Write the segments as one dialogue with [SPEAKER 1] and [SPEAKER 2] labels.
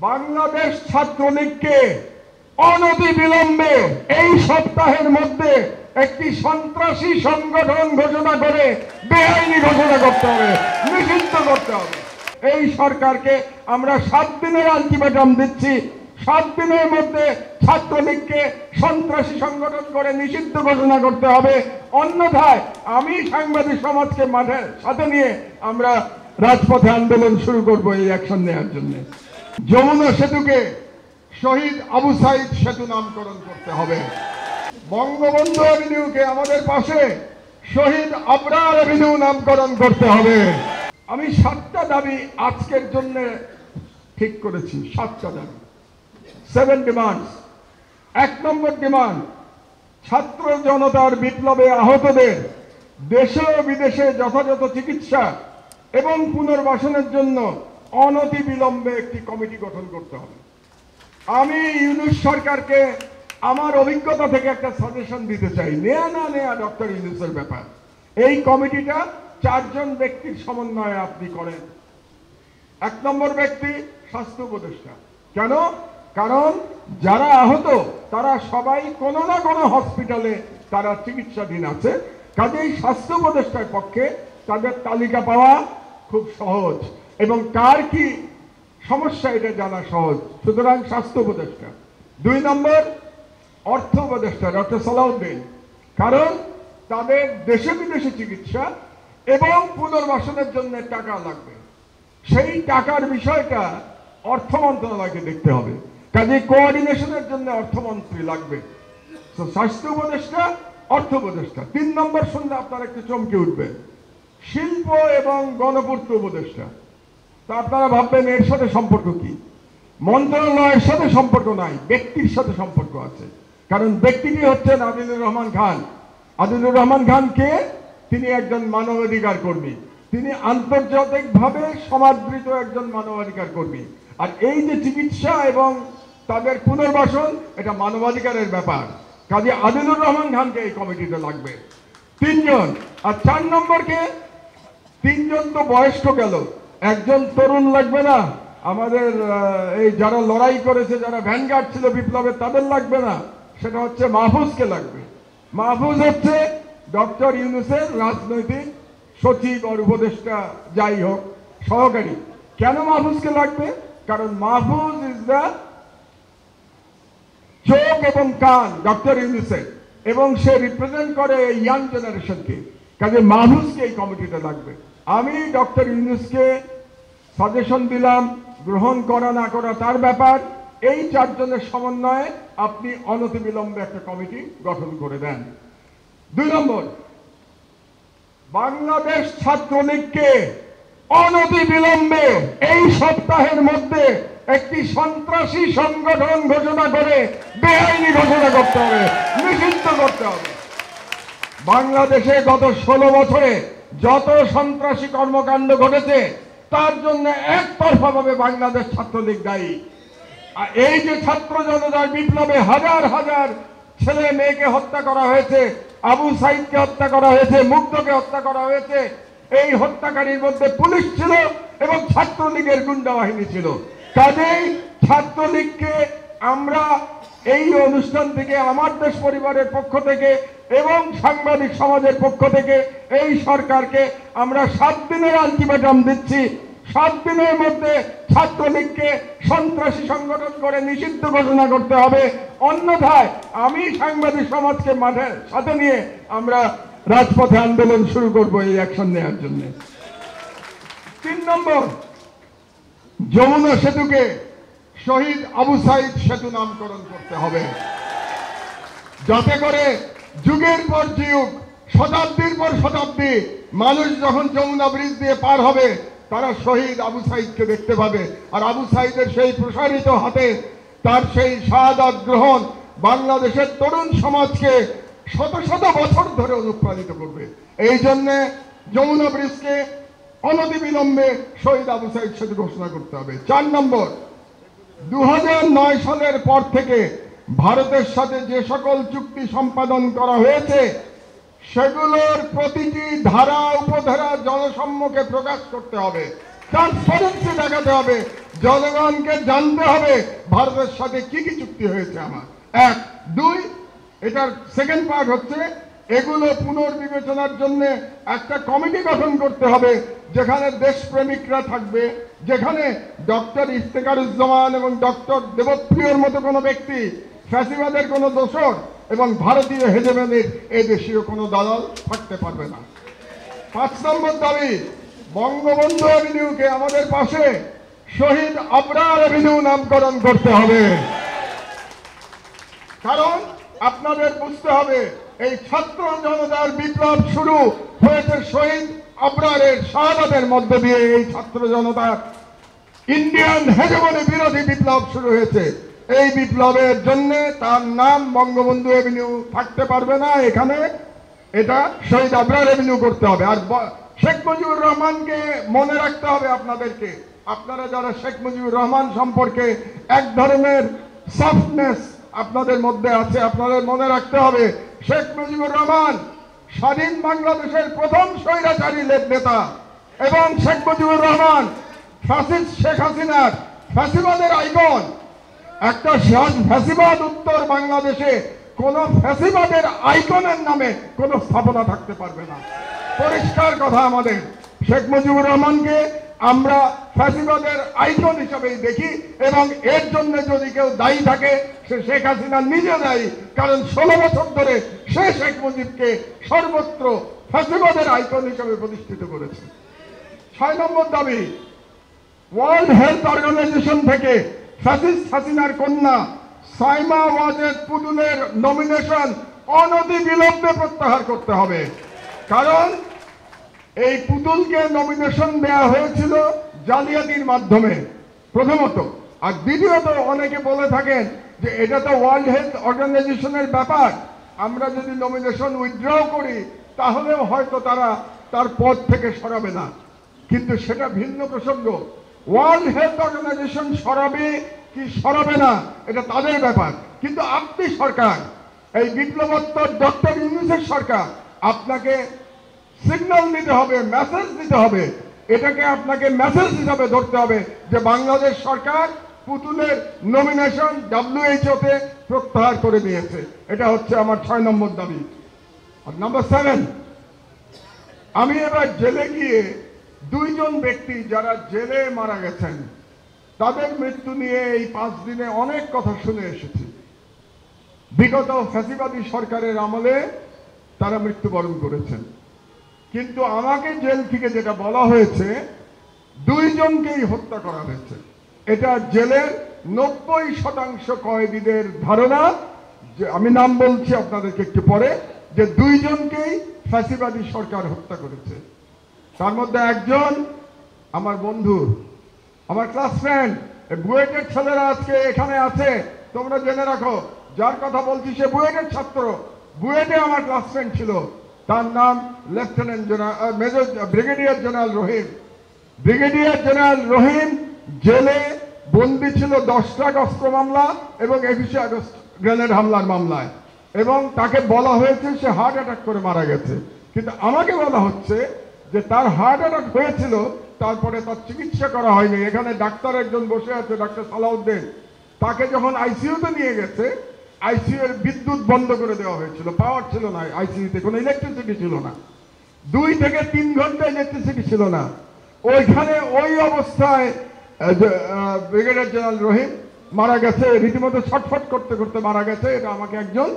[SPEAKER 1] বাংলাদেশ ছাত্রলীগকে অনতিবিলম্বে এই সপ্তাহের মধ্যে একটি সন্ত্রাসী সংগঠন ঘোষণা করে বেআইনি ঘোষণা করতে হবে, নিষিদ্ধ করতে হবে। এই সরকারকে আমরা 7 দিনের আলটিমেটাম দিচ্ছি। 7 দিনের মধ্যে ছাত্রলীগকে সন্ত্রাসী সংগঠন করে নিষিদ্ধ ঘোষণা করতে হবে, অন্যথায় আমি সাংবাদিক সমাজকে মাঠের সাথে নিয়ে আমরা রাজপথে আন্দোলন শুরু করব এই অ্যাকশন নেওয়ার জন্য। যমুনা সেতুকে শহীদ আবু সাইদ সেতু নামকরণ করতে হবে। বঙ্গবন্ধু অ্যাভিনিউকে আমাদের পাশে শহীদ আবরার অ্যাভিনিউ নামকরণ করতে হবে। আমি 7টা দাবি আজকের জন্য ঠিক করেছি। 7টা দাবি, 7 ডিমান্ডস। 1 নম্বর ডিমান্ড, ছাত্র জনতার বিপ্লবে আহতদের দেশে ও বিদেশে যথাযথ চিকিৎসা এবং পুনর্বাসনের জন্য অনতিবিলম্বে একটি কমিটি গঠন করতে হবে। আমি ইউনূস সরকারকে আমার অভিজ্ঞতা থেকে একটা সাজেশন দিতে চাই। নেয়া না নেয়া ডক্টর ইউনূসের ব্যাপার। এই কমিটিটা 4 জন ব্যক্তির সমন্বয়ে আপনি করেন। 1 নম্বর ব্যক্তি স্বাস্থ্য উপদেষ্টা। কেন? কারণ যারা আহত তারা সবাই কোনো না কোনো হসপিটালে তারা চিকিৎসাধীন আছে। কাজেই স্বাস্থ্য উপদেষ্টার পক্ষে তাদের তালিকা পাওয়া খুব সহজ এবং কার কি সমস্যা এটা জানা সহজ, সুতরাং স্বাস্থ্য উপদেষ্টা। 2 নম্বর অর্থ উপদেষ্টা ডক্টর সালাউদ্দিন, কারণ তাদের দেশে বিদেশে চিকিৎসা এবং পুনর্বাসনের জন্য টাকা লাগবে। সেই টাকার বিষয়টা অর্থ মন্ত্রণালয়কে দেখতে হবে, কাজে কোঅর্ডিনেশনের জন্য অর্থমন্ত্রী লাগবে। স্বাস্থ্য উপদেষ্টা, অর্থ উপদেষ্টা। 3 নম্বর শুনলে আপনারা একটু চমকে উঠবেন, শিল্প এবং গণপূর্ত উপদেষ্টা। তা আপনারা ভাববেন এর সাথে সম্পর্ক কি? মন্ত্রণালয়ের সাথে সম্পর্ক নাই, ব্যক্তির সাথে সম্পর্ক আছে। কারণ ব্যক্তিটি হচ্ছেন আদিলুর রহমান খান। আদিলুর রহমান খান কে? তিনি একজন মানবাধিকার কর্মী, তিনি আন্তর্জাতিকভাবে সমাদৃত একজন মানবাধিকার কর্মী। আর এই যে চিকিৎসা এবং তাদের পুনর্বাসন, এটা মানবাধিকারের ব্যাপার। কাজে আদিলুর রহমান খানকে এই কমিটিতে লাগবে। 3 জন। আর 4 নম্বরকে, 3 জন তো বয়স্ক গেল, একজন তরুণ লাগবে না? আমাদের এই যারা লড়াই করেছে, যারা ভ্যানগার্ড ছিল বিপ্লবে, তাদের লাগবে না? সেটা হচ্ছে মাহফুজকে লাগবে। মাহফুজ হচ্ছে ডক্টর ইউনূসের রাজনৈতিক সচিব আর উপদেষ্টা, যাই হোক, সহকারী। কেন মাহফুজকে লাগবে? কারণ মাহফুজ ইজ দ্য চোখ এবং কান ডক্টর ইউনূসের, এবং সে রিপ্রেজেন্ট করে ইয়াং জেনারেশনকে। কাজে মাহফুজকে এই কমিটিতে লাগবে। আমি ডক্টর ইউনূসকে সাজেশন দিলাম, গ্রহণ করা না করা তার ব্যাপার। এই 4 জনের সমন্বয়ে আপনি অনতিবিলম্বে একটা কমিটি গঠন করে দেন। 2 নম্বর, বাংলাদেশ ছাত্রলীগকে অনতিবিলম্বে এই সপ্তাহের মধ্যে একটি সন্ত্রাসী সংগঠন ঘোষণা করে বেআইনি ঘোষণা করতে হবে, নিষিদ্ধ করতে হবে। বাংলাদেশে গত 16 বছরে যত সন্ত্রাসী কর্মকাণ্ড ঘটেছে তার জন্য একতরফাভাবে বাংলাদেশ ছাত্রলীগ দায়ী। আর এই যে ছাত্র জনতার বিপ্লবে হাজার হাজার ছেলে মেয়েকে হত্যা করা হয়েছে, আবু সাইদকে হত্যা করা হয়েছে, মুগ্ধকে হত্যা করা হয়েছে, এই হত্যাকারীর মধ্যে পুলিশ ছিল এবং ছাত্রলীগের গুন্ডা বাহিনী ছিল। কাজেই ছাত্রলীগকে আমরা এই অনুষ্ঠান থেকে, আমার দেশ পরিবারের পক্ষ থেকে এবং সাংবাদিক সমাজের পক্ষ থেকে এই সরকারকে আমরা 7 দিনের আলটিমেটাম দিচ্ছি। 7 দিনের মধ্যে ছাত্রলীগকে সন্ত্রাসী সংগঠন করে নিষিদ্ধ ঘোষণা করতে হবে, অন্যথায় আমি সাংবাদিক সমাজকে মাঠের সাথে নিয়ে আমরা রাজপথে আন্দোলন শুরু করব এই অ্যাকশন নেওয়ার জন্য। 3 নম্বর, যমুনা সেতুকে শহীদ আবু সাইদ সেতু নামকরণ করতে হবে, যাতে করে যুগের পর যুগ, শতাব্দীর পর শতাব্দী মানুষ যখন যমুনা ব্রিজ দিয়ে পার হবে তারা শহীদ আবু সাইদকে দেখতে পাবে। আর আবু সাইদের সেই প্রসারিত হাতে তার সেই শাহাদাত গ্রহণ বাংলাদেশের তরুণ সমাজকে শত শত বছর ধরে অনুপ্রাণিত করবে। এই জন্য যমুনা ব্রিজকে অনতিবিলম্বে শহীদ আবু সাইদ সেতু ঘোষণা করতে হবে। 4 নম্বর, 2009 সালের পর থেকে ভারতের সাথে যে সকল চুক্তি সম্পাদন করা হয়েছে সেগুলোর প্রতিটি ধারা উপধারা জনসম্মুখে প্রকাশ করতে হবে। ট্রান্সপারেন্সি দেখাতে হবে, জনগণকে জানতে হবে ভারতের সাথে কি কি চুক্তি হয়েছে আমার। এক। দুই, এটার সেকেন্ড পার্ট হচ্ছে এগুলো পুনর্বিবেচনার জন্য একটা কমিটি গঠন করতে হবে, যেখানে দেশপ্রেমিকরা থাকবে, যেখানে ডক্টর ইফতেখারুজ্জামান এবং ডক্টর দেবপ্রিয়র মতো কোনো ব্যক্তি, ফ্যাসিবাদের কোনো দোসর এবং ভারতীয় হেজেমনির এই দেশীয় কোনো দালাল থাকতে পারবে না। 5 নম্বর দাবি, বঙ্গবন্ধু অ্যাভিনিউকে আমাদের পাশে শহীদ আবরার অ্যাভিনিউ নামকরণ করতে হবে। কারণ আপনাদের বুঝতে হবে, এই ছাত্র জনতার বিপ্লব শুরু হয়েছে শহীদ আবরারের শাহাদাতের মধ্য দিয়ে। এই ছাত্র জনতার ইন্ডিয়ান হেজেমনি বিরোধী বিপ্লব শুরু হয়েছে। এই বিপ্লবের জন্য তার নাম বঙ্গবন্ধু অ্যাভিনিউ থাকতে পারবে না এখানে, এটা শহীদ আবরার অ্যাভিনিউ করতে হবে। আর শেখ মুজিবুর রহমানকে মনে রাখতে হবে আপনাদেরকে, আপনারা যারা শেখ মুজিবুর রহমান সম্পর্কে এক ধরনের সফটনেস আপনাদের মধ্যে আছে, আপনাদের মনে রাখতে হবে শেখ মুজিবুর রহমান স্বাধীন বাংলাদেশের প্রথম স্বৈরাচারী নেতা, এবং শেখ মুজিবুর রহমান ফ্যাসিস্ট শেখ হাসিনার ফ্যাসিবাদের আইকন। একটা ফ্যাসিবাদ উত্তর বাংলাদেশে কোন ফ্যাসিবাদের আইকনের নামে কোন স্থাপনা থাকতে পারবে না। পরিষ্কার কথা আমাদের। শেখ মুজিবুর রহমানকে আমরা ফ্যাসিবাদের আইকন হিসাবেই দেখি, এবং এর জন্য যদি কেউ দায়ী থাকে সে শেখ হাসিনা নিজে দায়ী, কারণ 16 বছর ধরে সে শেখ মুজিবকে সর্বত্র ফ্যাসিবাদের আইকন হিসাবে প্রতিষ্ঠিত করেছে। 6 নম্বর দাবি, ওয়ার্ল্ড হেলথ অর্গানাইজেশন থেকে ফ্যাসিস্ট হাসিনার কন্যা সাইমা ওয়াজেদ পুতুলের নমিনেশন অনতিবিলম্বে প্রত্যাহার করতে হবে। কারণ এই পুতুলকে নমিনেশন দেওয়া হয়েছিল জালিয়াতির মাধ্যমে প্রথমত, আর দ্বিতীয়ত অনেকে বলে থাকেন যে এটা তো ওয়ার্ল্ড হেলথ অর্গানাইজেশনের ব্যাপার, আমরা যদি নমিনেশন উইথড্র করি তাহলেও হয়তো তারা তার পদ থেকে সরাবে না। কিন্তু সেটা ভিন্ন প্রসঙ্গ। ওয়ার্ল্ড হেলথ অর্গানাইজেশন সরাবে কি সরাবে না এটা তাদের ব্যাপার, কিন্তু আপনি সরকার, এই বিপ্লবোত্তর ডক্টর ইউনূসের সরকার, আপনাকে সিগন্যাল দিতে হবে, মেসেজ দিতে হবে। এটাকে আপনাকে মেসেজ হিসাবে ধরতে হবে যে বাংলাদেশ সরকার পুতুলের নমিনেশন WHO-তে প্রত্যাহার করে দিয়েছে। এটা হচ্ছে আমার 6 নম্বর দাবি। আর নম্বর 7, আমি এবার জেলে গিয়ে 2 জন ব্যক্তি যারা জেলে মারা গেছেন তাদের মৃত্যু নিয়ে এই 5 দিনে অনেক কথা শুনে এসেছি। বিগত ফ্যাসিবাদী সরকারের আমলে তারা মৃত্যুবরণ করেছেন, কিন্তু আমাকে জেল থেকে যেটা বলা হয়েছে 2 জনকেই হত্যা করা হয়েছে। এটা জেলের 90% কয়েদিদের ধারণা, যে আমি নাম বলছি আপনাদেরকে একটু পরে, যে 2 জনকেই ফ্যাসিবাদী সরকার হত্যা করেছে। তার মধ্যে একজন আমার বন্ধু, আমার ক্লাসমেট, বুয়েটের ছেলেরা আজকে এখানে আছে, তোমরা জেনে রাখো, যার কথা বলছি সে বুয়েটের ছাত্র, বুয়েটে আমার ক্লাসমেট ছিল। তার নাম lieutenant general major brigadier general Rahim. Brigadier general Rahim জেলে বন্দী ছিল 10টা অস্ত্র মামলা এবং 21 আগস্ট গ্রেনেড হামলার মামলায়, এবং তাকে বলা হয়েছে সে হার্ট অ্যাটাক করে মারা গেছে। কিন্তু আমাকে বলা হচ্ছে যে তার হার্ট অ্যাটাক হয়েছিল, তারপরে তার চিকিৎসা করা হয়নি। এখানে ডাক্তার একজন বসে আছে, ডাক্তার সালাউদ্দিন, তাকে যখন আইসিইউতে নিয়ে গেছে, আইসিইউ এর বিদ্যুৎ বন্ধ করে দেওয়া হয়েছিল, পাওয়ার ছিল না, আইসিইউতে কোনো ইলেকট্রিসিটি ছিল না, 2 থেকে 3 ঘন্টা ইলেকট্রিসিটি ছিল না। ওইখানে ওই অবস্থায় ব্রিগেডিয়ার জেনারেল রহিম মারা গেছে, রীতিমতো ছটফট করতে করতে মারা গেছে। এটা আমাকে একজন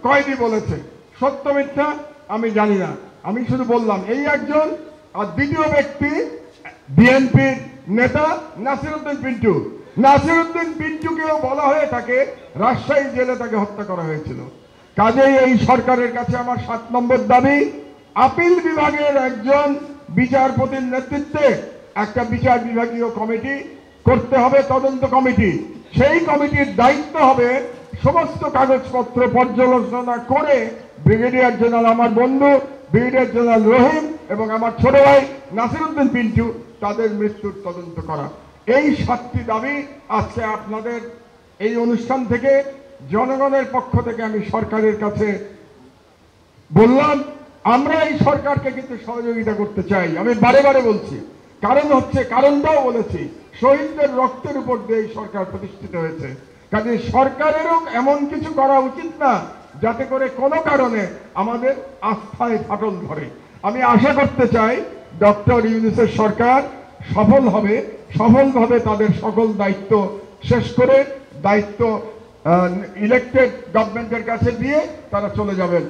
[SPEAKER 1] কয়েদি বলেছে, সত্য মিথ্যা আমি জানি না, আমি শুধু বললাম এই একজন। আর দ্বিতীয় ব্যক্তি বিএনপির নেতা নাসিরউদ্দিন পিন্টু। নাসিরউদ্দিন পিন্টুকেও বলা হয়ে থাকে রাজশাহী জেলে তাকে হত্যা করা হয়েছিল। কাজেই এই সরকারের কাছে আমার 7 নম্বর দাবি, আপিল বিভাগের একজন বিচারপতির নেতৃত্বে একটা বিচার বিভাগীয় কমিটি করতে হবে, তদন্ত কমিটি। সেই কমিটির দায়িত্ব হবে সমস্ত কাগজপত্র পর্যালোচনা করে ব্রিগেডিয়ার জেনারেল আমার বন্ধু ব্রিগেডিয়ার জেনারেল রহিম এবং আমার ছোট ভাই নাসিরউদ্দিন পিন্টু তাদের মৃত্যুর তদন্ত করা। এই 7টি দাবি আজকে আপনাদের এই অনুষ্ঠান থেকে জনগণের পক্ষ থেকে আমি সরকারের কাছে বললাম। আমরা এই সরকারকে কিন্তু সহযোগিতা করতে চাই। আমি বারে বারে বলছি, কারণ হচ্ছে, কারণটাও বলেছি, শহীদদের রক্তের উপর দিয়ে এই সরকার প্রতিষ্ঠিত হয়েছে। কাজে সরকারেরও এমন কিছু করা উচিত না যাতে করে কোনো কারণে আমাদের আস্থায় ফাটল ধরে। আমি আশা করতে চাই ডক্টর ইউনূসের সরকার সফল হবে, সফলভাবে তাদের সকল দায়িত্ব শেষ করে দায়িত্ব ইলেক্টেড গভর্নমেন্টের কাছে দিয়ে তারা চলে যাবেন।